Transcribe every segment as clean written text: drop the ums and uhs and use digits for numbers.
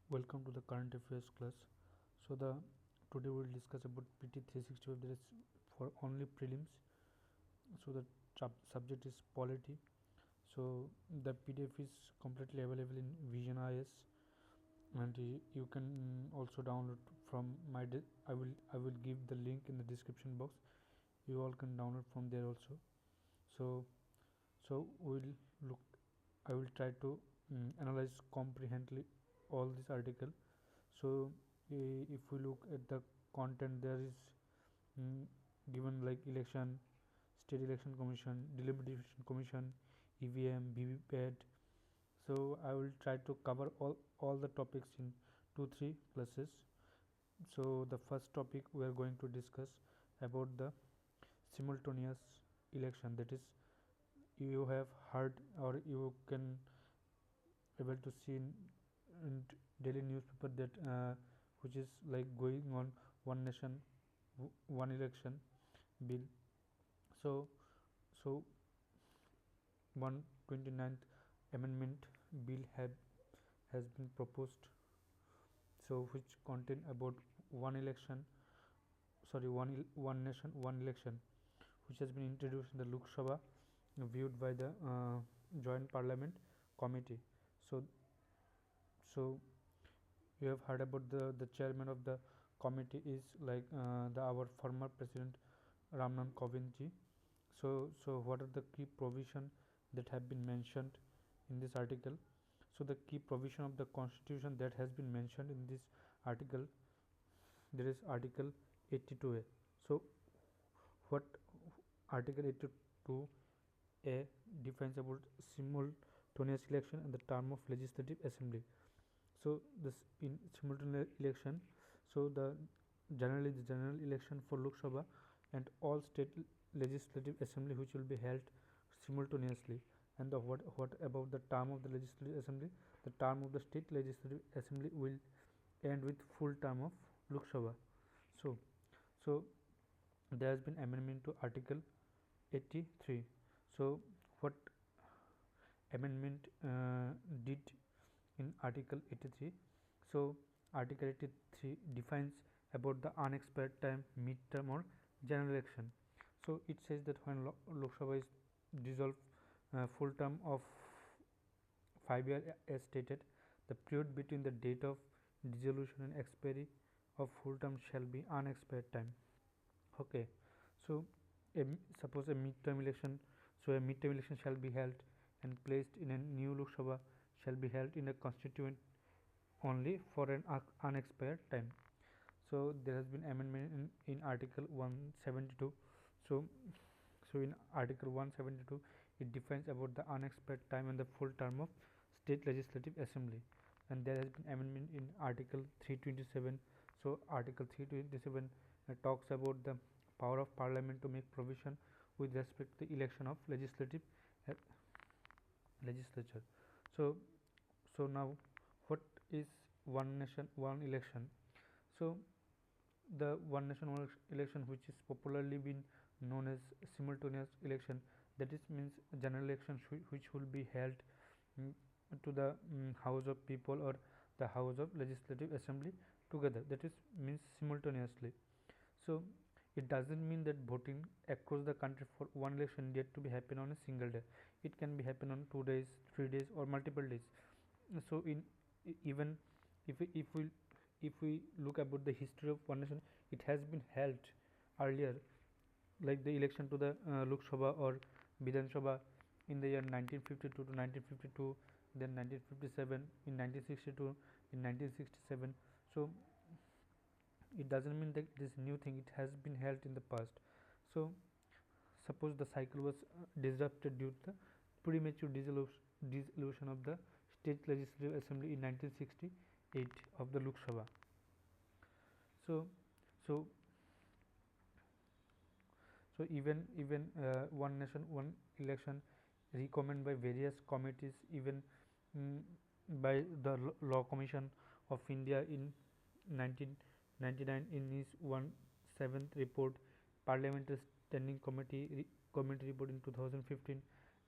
Welcome to the current affairs class. So the today we will discuss about PT 365, that is for only prelims. So the subject is polity. So the PDF is completely available in Vision IS, and you can also download from I will give the link in the description box. You all can download from there also. So we'll look. I will try to analyze comprehensively all this article. So if we look at the content, there is mm, given like election, state election commission, delimitation commission, EVM, VVPAT. So I will try to cover all the topics in 2 3 classes. So the first topic we are going to discuss about the simultaneous election, that is you have heard or you can able to see in daily newspaper that which is like going on one nation one election bill. So so 129th amendment bill has been proposed, so which contain about one election, sorry, one nation one election, which has been introduced in the Lok Sabha, viewed by the joint parliament committee. So so you have heard about the chairman of the committee is like the our former president Ramnath Kovind ji. So what are the key provision that have been mentioned in this article? So the key provision of the constitution that has been mentioned in this article, there is article 82A. So what article 82A defines about simultaneous election and the term of legislative assembly. So this in simultaneous election, so generally the general election for Lok Sabha and all state legislative assembly which will be held simultaneously. And the what about the term of the legislative assembly? The term of the state legislative assembly will end with full term of Lok Sabha. So so there has been amendment to article 83. So what amendment did in article 83? So article 83 defines about the unexpired time, midterm or general election. So it says that when Lok Sabha is dissolved, full term of 5 years as stated, the period between the date of dissolution and expiry of full term shall be unexpired time. Okay. So suppose a midterm election, so a midterm election shall be held and placed in a new Lok Sabha shall be held in a constituent only for an unexpired time. So there has been amendment in article 172. So in article 172 it defines about the unexpired time and the full term of state legislative assembly. And there has been amendment in article 327. So article 327 talks about the power of parliament to make provision with respect to the election of legislative uh, legislature. So now what is one nation one election? So the one nation one election, which is popularly been known as simultaneous election, that is means general election which will be held mm, to the house of people or the house of legislative assembly together, that is means simultaneously. So it doesn't mean that voting across the country for one election yet to be happen on a single day. It can be happen on 2 days, 3 days or multiple days. So in even if we look about the history of one nation, it has been held earlier, like the election to the Lok Sabha or Vidhan Sabha in the year 1952 to 1952, then 1957, in 1962, in 1967. So it doesn't mean that this new thing, it has been held in the past. So suppose the cycle was disrupted due to the premature dissolution of the state legislative assembly in 1968 of the Lok Sabha. So so so even one nation one election recommended by various committees, even mm, by the law commission of India in 1999 in his 1/7th report, parliamentary standing committee report in 2015,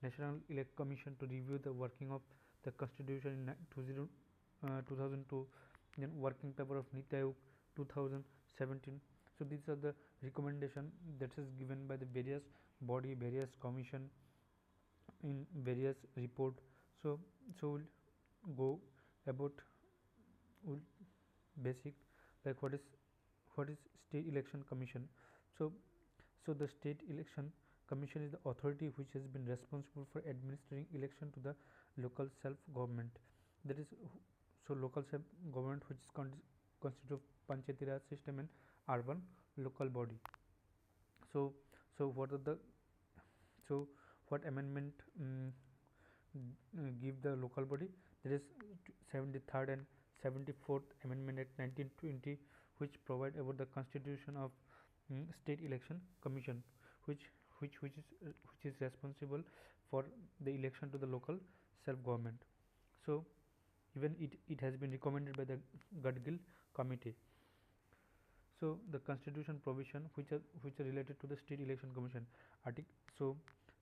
national elect commission to review the working of the constitution in 2002, then working paper of Niti Aayog 2017. So these are the recommendation that is given by the various body, various commission in various report. So we'll go about we'll basic, like what is state election commission. So the state election commission is the authority which has been responsible for administering election to the local self government. That is, local self government which is constituted of panchayati raj system and urban local body. So what are the so what amendment give the local body? There is 73rd and 74th Amendment Act 1920, which provide about the constitution of State Election Commission, which is responsible for the election to the local self government. So even it has been recommended by the Gadgil committee. So the constitution provision which are related to the State Election Commission. So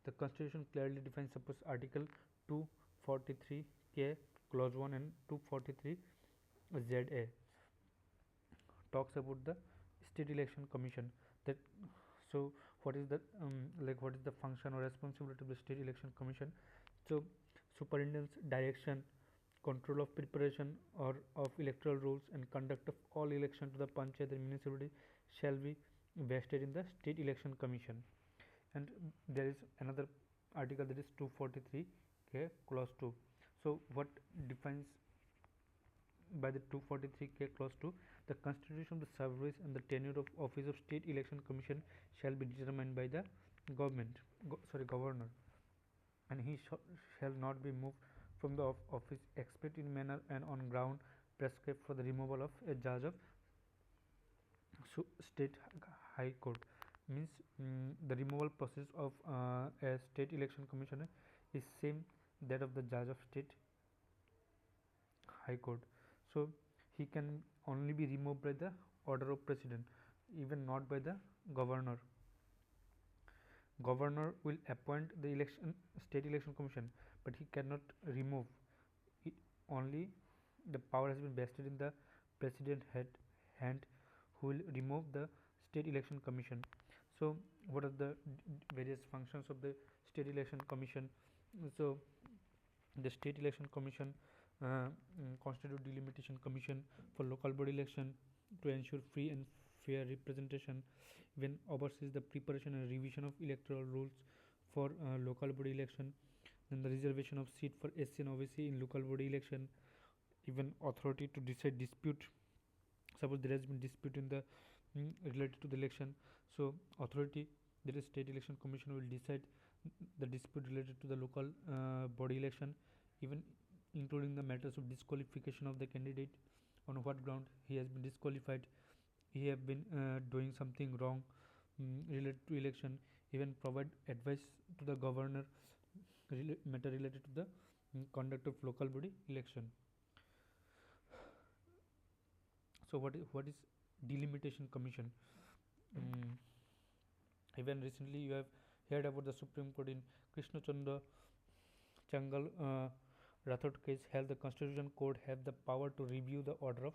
the constitution clearly defines, suppose article 243 K clause 1 and 243 ZA talks about the State Election Commission. That so what is the what is the function or responsibility of the State Election Commission? So superintendence, direction, control of preparation or of electoral rules and conduct of all election to the panchayat and municipality shall be vested in the State Election Commission. And there is another article, that is 243 K clause 2. So what defines by the 243 K clause 2? The constitution of the service and the tenure of office of State Election Commission shall be determined by the governor, and he shall not be moved from the office except in manner and on ground prescribed for the removal of a judge of state high court. Means the removal process of a state election commissioner is same that of the judge of state high court. So he can only be removed by the order of president, even not by the governor. Governor will appoint the state election commission, but he cannot remove it. Only the power has been vested in the president hand, who will remove the state election commission. So what are the various functions of the state election commission? So the state election commission constitute delimitation commission for local body election to ensure free and fair representation, when oversees the preparation and revision of electoral rules for local body election, then the reservation of seat for SC and OBC in local body election, even authority to decide dispute. Suppose there has been dispute in the related to the election, so authority, that is state election commission, will decide the dispute related to the local body election, even including the matters of disqualification of the candidate, on what ground he has been disqualified, he have been doing something wrong related to election, even provide advice to the governor matter related to the conduct of local body election. So what is delimitation commission? Even recently you have heard about the Supreme Court in Krishna Chandra Changal Rathod case held the Constitution Court have the power to review the order of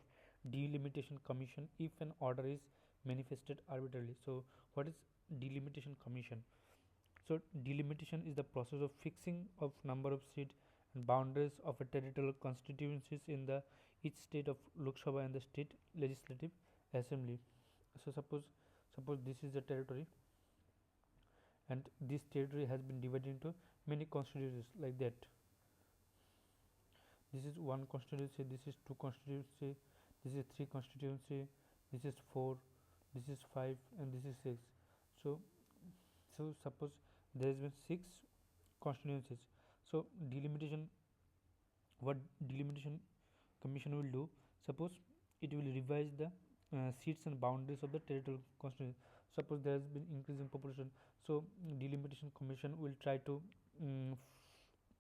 delimitation commission if an order is manifested arbitrarily. So what is delimitation commission? So delimitation is the process of fixing of number of seats and boundaries of a territorial constituencies in the each state of Lok Sabha and the state legislative assembly. So suppose this is the territory, and this territory has been divided into many constituencies like that. This is one constituency, this is two constituency, this is three constituency, this is four, this is five, and this is six. So suppose there has been six constituencies. So delimitation, what delimitation commission will do? Suppose it will revise the seats and boundaries of the territorial constituency. Suppose there has been increase in population, so delimitation commission will try to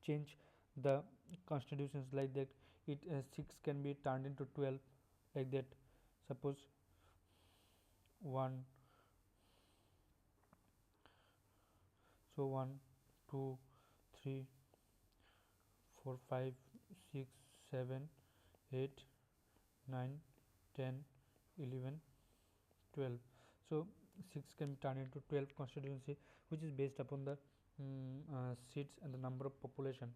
change the constitutions like that. It 6 can be turned into 12 like that. Suppose 1, so 1, 2, 3, 4, 5, 6, 7, 8, 9, 10, 11, 12. So 6 can be turned into 12 constituency, which is based upon the seats and the number of population.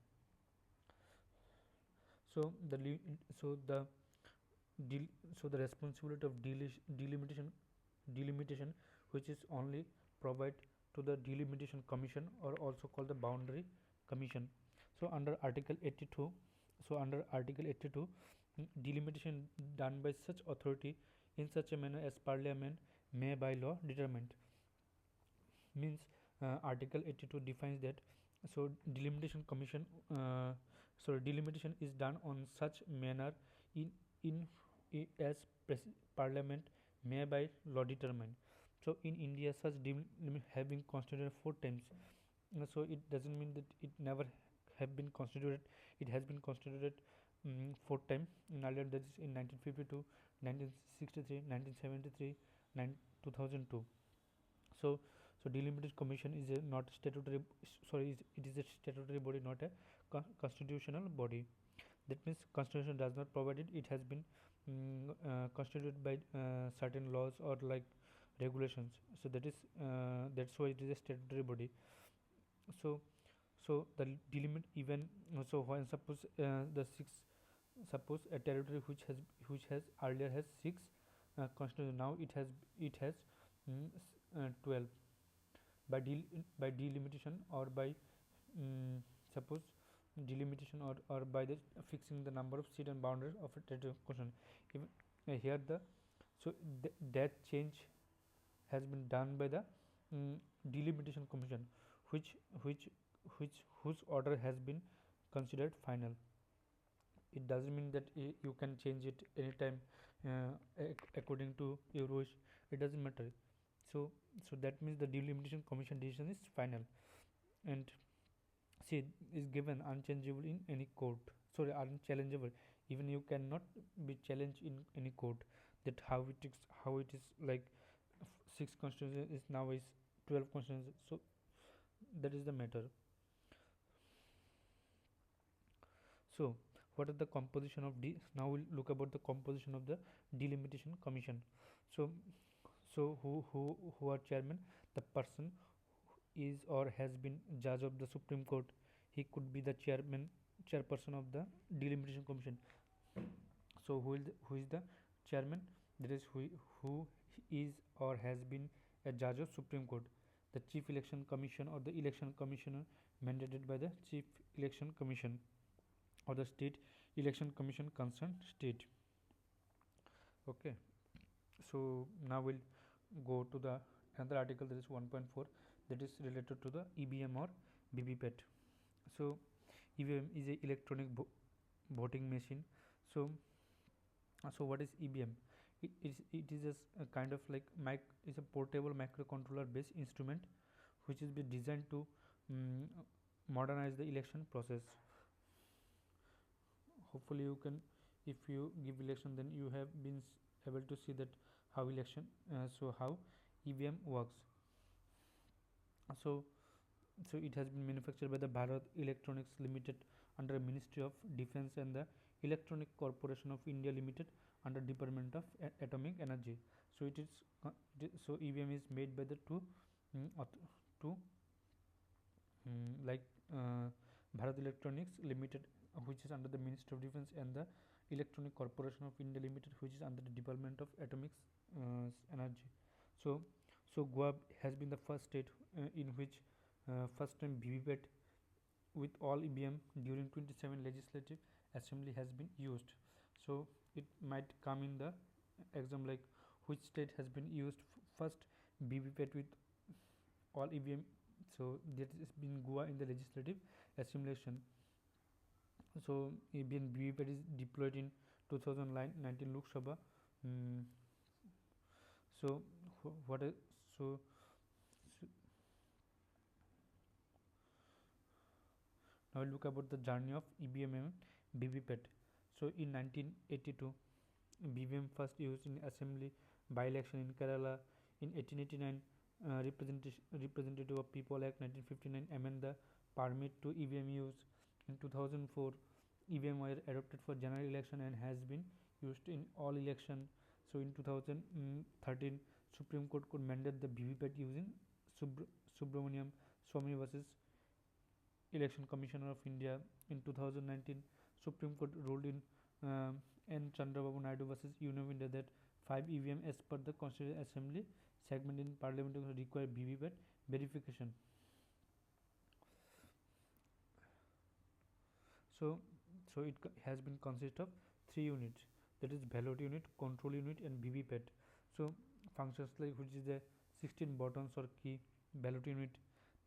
So the so the del- so the responsibility of delimitation, which is only provided to the delimitation commission, or also called the boundary commission. So under article 82, delimitation done by such authority in such a manner as parliament may by law determined. Means article 82 defines that, so delimitation commission delimitation is done on such manner in in as parliament may by law determine. So in India such have been constituted 4 times. So it doesn't mean that it never have been constituted. It has been constituted 4 times in earlier, that is in 1952, 1963, 1973, 2002. So delimited commission is a not statutory, it is a statutory body, not a constitutional body. That means constitution does not provide it. It has been constituted by certain laws or like regulations. So that's why it is a statutory body. So the delimit even, so when suppose the six, suppose a territory which has earlier has six constitution, now it has 12 by delimitation, or by suppose delimitation, or by the fixing the number of seat and boundaries of a territory question. Even here the, so that change has been done by the delimitation commission, which which whose order has been considered final. It doesn't mean that you can change it anytime according to your wish. It doesn't matter. So that means the delimitation commission decision is final, and see, is given unchangeable in any court. Sorry, unchallengeable. Even you cannot be challenged in any court. That how it is like six constitutions is now is 12 constitutions. So that is the matter. So what are the composition of now we'll look about the composition of the delimitation commission. So who are chairman? The person is or has been judge of the Supreme Court. He could be the chairperson of the delimitation commission. So who is the chairman? That is who is or has been a judge of Supreme Court. The chief election commission, or the election commissioner mandated by the chief election commission, or the state election commission concerned state. Okay. So now we'll go to the another article, that is 1.4, that is related to the EVM or VVPAT. So EVM is a electronic voting machine. So what is EVM? It is a kind of like is a portable microcontroller based instrument which is be designed to modernize the election process. Hopefully you can, if you give election, then you have been able to see that how election how EVM works. So it has been manufactured by the Bharat Electronics Limited under Ministry of Defence and the Electronic Corporation of India Limited under Department of Atomic Energy. So so EVM is made by the two like Bharat Electronics Limited, which is under the Ministry of Defence, and the Electronic Corporation of India Limited, which is under the Department of Atomic Energy. So Goa has been the first state in which first time VVPAT with all EVM during 27 legislative assembly has been used. So it might come in the exam like which state has been used first VVPAT with all EVM. So that has been Goa in the legislative assimilation. So EVM VVPAT is deployed in 2019 Lok Sabha. So what is so now we'll look about the journey of EVM and VVPAT. So in 1982, BVM first used in assembly by-election in Kerala. In 1889, Representative of People Act 1959 amend the permit to EVM use. In 2004, EVM were adopted for general election and has been used in all election. So in 2013, Supreme Court could mandate the VVPAT using Subramaniam Swamy versus Election Commissioner of India. In 2019, Supreme Court ruled in N. Chandrababu Naidu versus Union of India that 5 EVM as per the Constituent Assembly segment in Parliament require VVPAT verification. So, so it has been consist of 3 units, that is ballot unit, control unit, and VVPAT. So functions like which is the 16 buttons or key, ballot unit,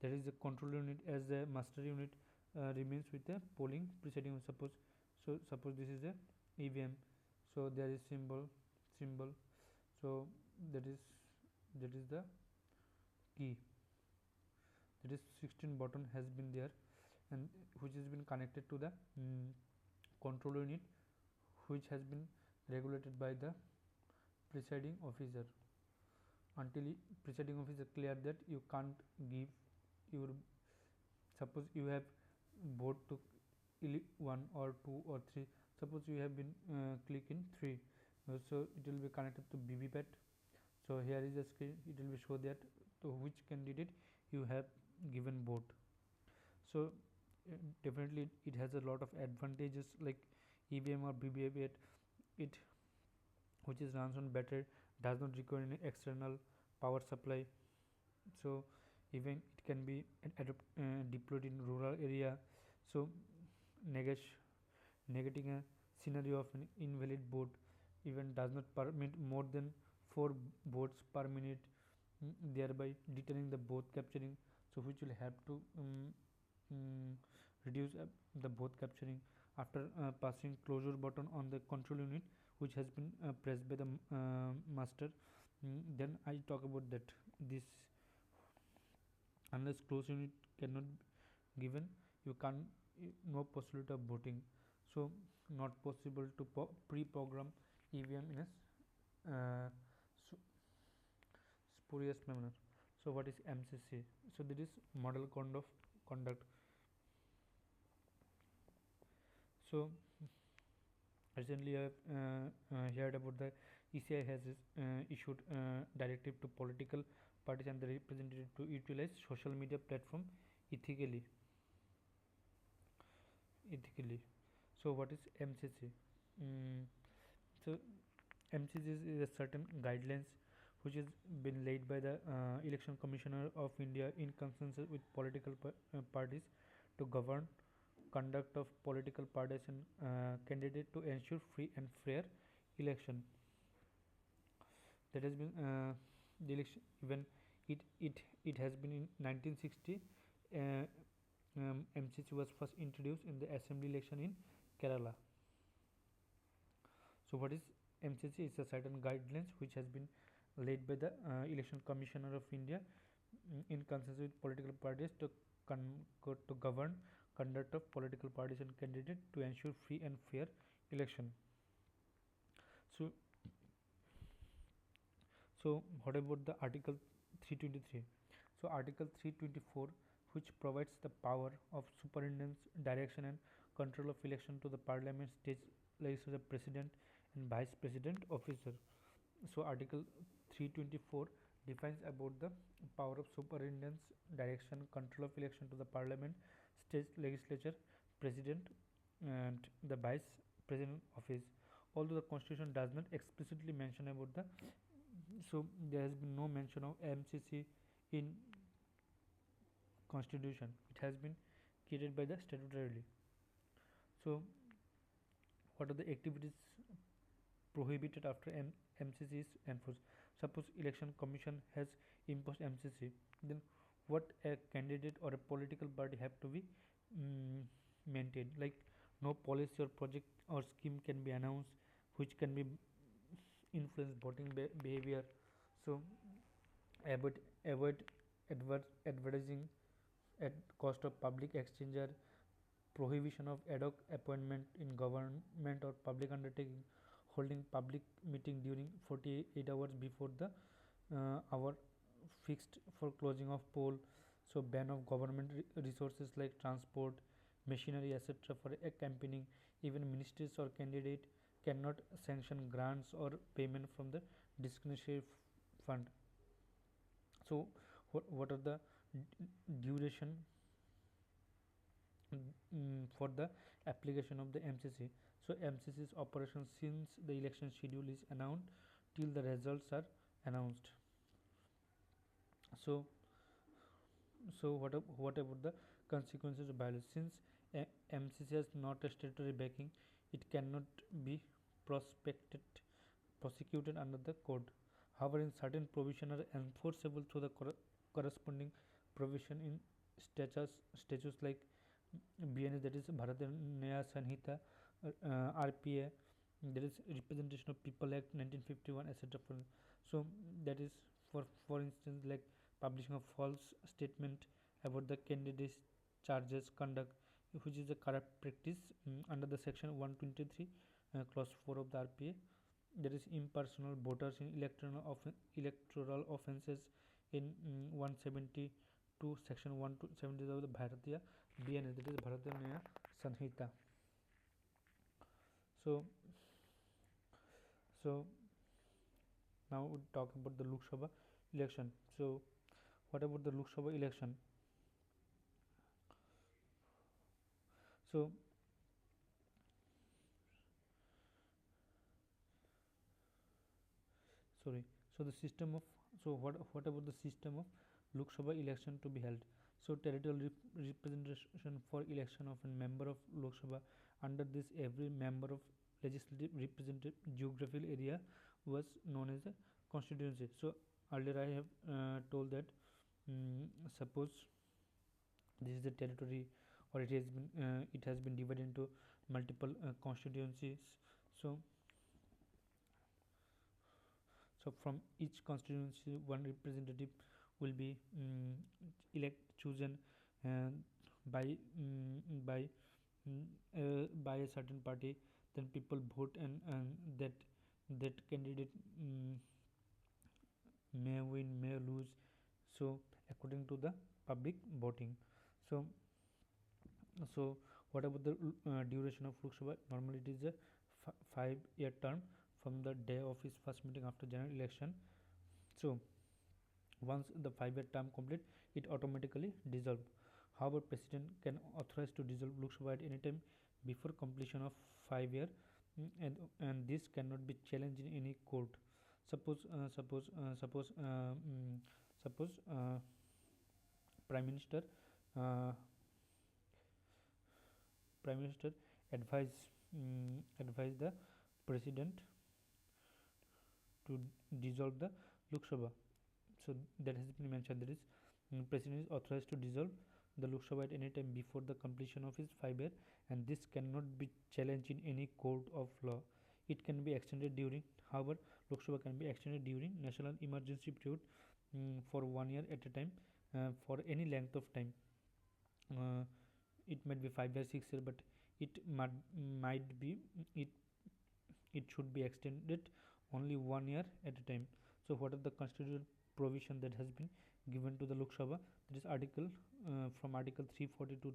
that is the control unit as the master unit remains with the polling presiding. Suppose this is a EVM, so there is symbol, so that is the key, that is 16 button has been there, and which has been connected to the control unit, which has been regulated by the presiding officer until presiding officer clear that you can't give your, suppose you have vote to 1 or 2 or 3, suppose you have been click in 3, so it will be connected to VVPAT. So here is the screen, it will be show that to which candidate you have given vote. So definitely it has a lot of advantages like EVM or VVPAT, it which is runs on battery, does not require any external power supply. So even it can be deployed in rural area. So negating a scenario of an invalid vote, even does not permit more than 4 votes per minute, thereby deterring the vote capturing, so which will have to mm, reduce the vote capturing. After passing closure button on the control unit, which has been pressed by the master, then I talk about that this, unless close unit cannot given, you can't, no possibility of voting. So not possible to pre-program EVM in a uh, spurious manner. So what is MCC? So there is model conduct. So recently I have heard about the ECI has issued directive to political parties and the representative to utilize social media platform ethically. So what is MCC? So MCC is a certain guidelines which has been laid by the Election Commissioner of India in consensus with political parties to govern conduct of political parties and candidate to ensure free and fair election. That has been the election even it has been in 1960. uh, MCC was first introduced in the assembly election in Kerala. So what is MCC? It's a certain guidelines which has been laid by the Election Commissioner of India in consensus with political parties to to govern conduct of political parties and candidates to ensure free and fair election. So, so what about the Article 323? So Article 324, which provides the power of superintendence, direction and control of election to the Parliament, state legislature, president and vice president officer. So Article 324 defines about the power of superintendence, direction, control of election to the Parliament, state legislature, president and the vice president office. Although the constitution does not explicitly mention about the, so there has been no mention of MCC in constitution, it has been created by the statutorily. So what are the activities prohibited after MCC is enforced? Suppose election commission has imposed MCC, then what a candidate or a political party have to be maintained, like no policy or project or scheme can be announced which can be influence voting behavior. So avoid advertising at cost of public exchequer, prohibition of ad hoc appointment in government or public undertaking, holding public meeting during 48 hours before the hour fixed for closing of poll. So ban of government resources like transport, machinery etc. for a campaigning, Even ministries or candidate cannot sanction grants or payment from the discretionary fund. So what are the duration for the application of the MCC? So MCC's operation since the election schedule is announced till the results are announced. So what about the consequences of violence? Since MCC has not a statutory backing, it cannot be prospected prosecuted under the code. However, in certain provisions are enforceable through the corresponding provision in statutes like BNS, that is Bharatiya Nyaya Sanhita, RPA, that is Representation of People Act 1951, etc. So that is for instance like publishing a false statement about the candidate's charges conduct, which is a corrupt practice under the section 123 clause 4 of the RPA. There is impersonal voters in electoral offences in 172 section 170 of the Bharatiya BNS, that is Bharatiya Nyaya Sanhita. So so now we talk about the Lok Sabha election. So what about the Lok Sabha election? So sorry. So the system of what about the system of Lok Sabha election to be held? So territorial representation for election of a member of Lok Sabha. Under this, every member of legislative represented geographical area was known as a constituency. So earlier I have told that suppose this is the territory, or it has been divided into multiple constituencies. So from each constituency, one representative will be chosen uh, by by by a certain party. Then people vote, and that candidate may win, may lose. So according to the public voting. So what about the duration of Lok Sabha? Normally it is a 5-year term from the day of his first meeting after general election. So once the 5-year term complete, it automatically dissolve. However, president can authorize to dissolve Lok Sabha at any time before completion of 5 year, and this cannot be challenged in any court. Suppose prime minister uh, prime minister advise the president to dissolve the Lok Sabha. So that has been mentioned. That is, president is authorized to dissolve the Lok Sabha at any time before the completion of his 5 year, and this cannot be challenged in any court of law. It can be extended during, however, Lok Sabha can be extended during national emergency period for 1 year at a time for any length of time. Uh, it might be 5 years, 6 years, but might be it it should be extended only 1 year at a time. So what are the constitutional provision that has been given to the Lok Sabha? That is article from article 342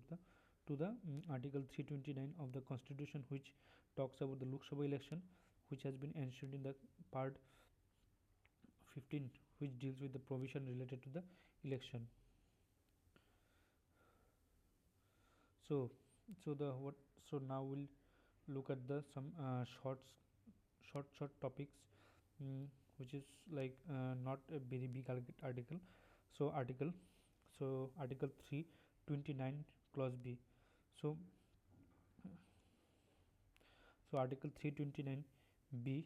to the article 329 of the Constitution, which talks about the Lok Sabha election, which has been enshrined in the part 15, which deals with the provision related to the election. So the what? So now we'll look at the some short topics, which is like not a very big article. So article 329 clause B. So article 329 B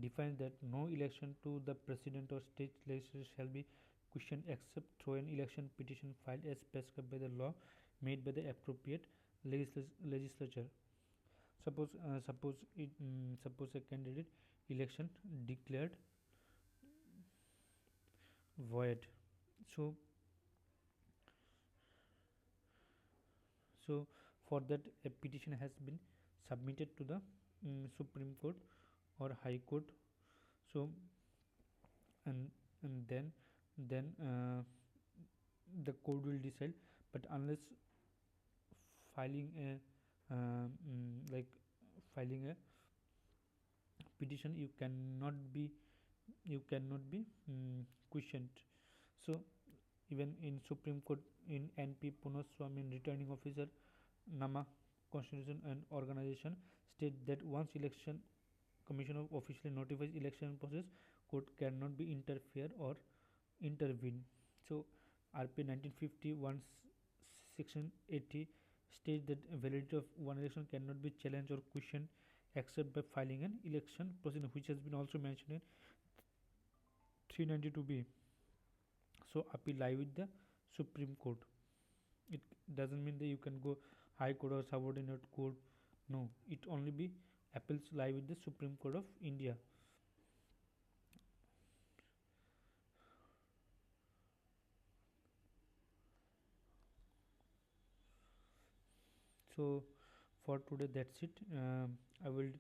defines that no election to the president or state legislature shall be questioned except through an election petition filed as prescribed by the law made by the appropriate legislature. Suppose a candidate election declared void. So for that a petition has been submitted to the Supreme Court or High Court. So and then the court will decide. But unless filing a like filing a petition, you cannot be questioned. So even in Supreme Court, in NP Punaswamy, returning officer, Nama Constitution and Organization, state that once election commission officially notifies election process, court cannot be interfere or intervene. So RP 1951 section 80 states that validity of one election cannot be challenged or questioned except by filing an election procedure, which has been also mentioned in 392B. So appeal lie with the Supreme Court. It doesn't mean that you can go High Court or subordinate court. No, it only be appeals lie with the Supreme Court of India. So for today that's it. I will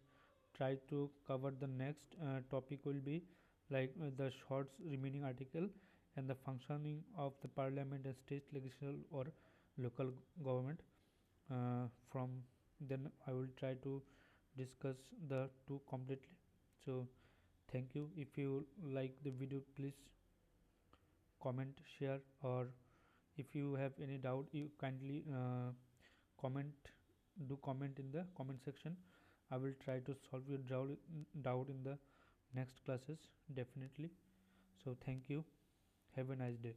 try to cover the next topic will be like the shorts remaining article and the functioning of the parliament and state legislature or local government. From then I will try to discuss the two completely. So thank you. If you like the video, please comment, share, or if you have any doubt, you kindly comment. Do comment in the comment section. I will try to solve your doubt in the next classes definitely. So thank you. Have a nice day.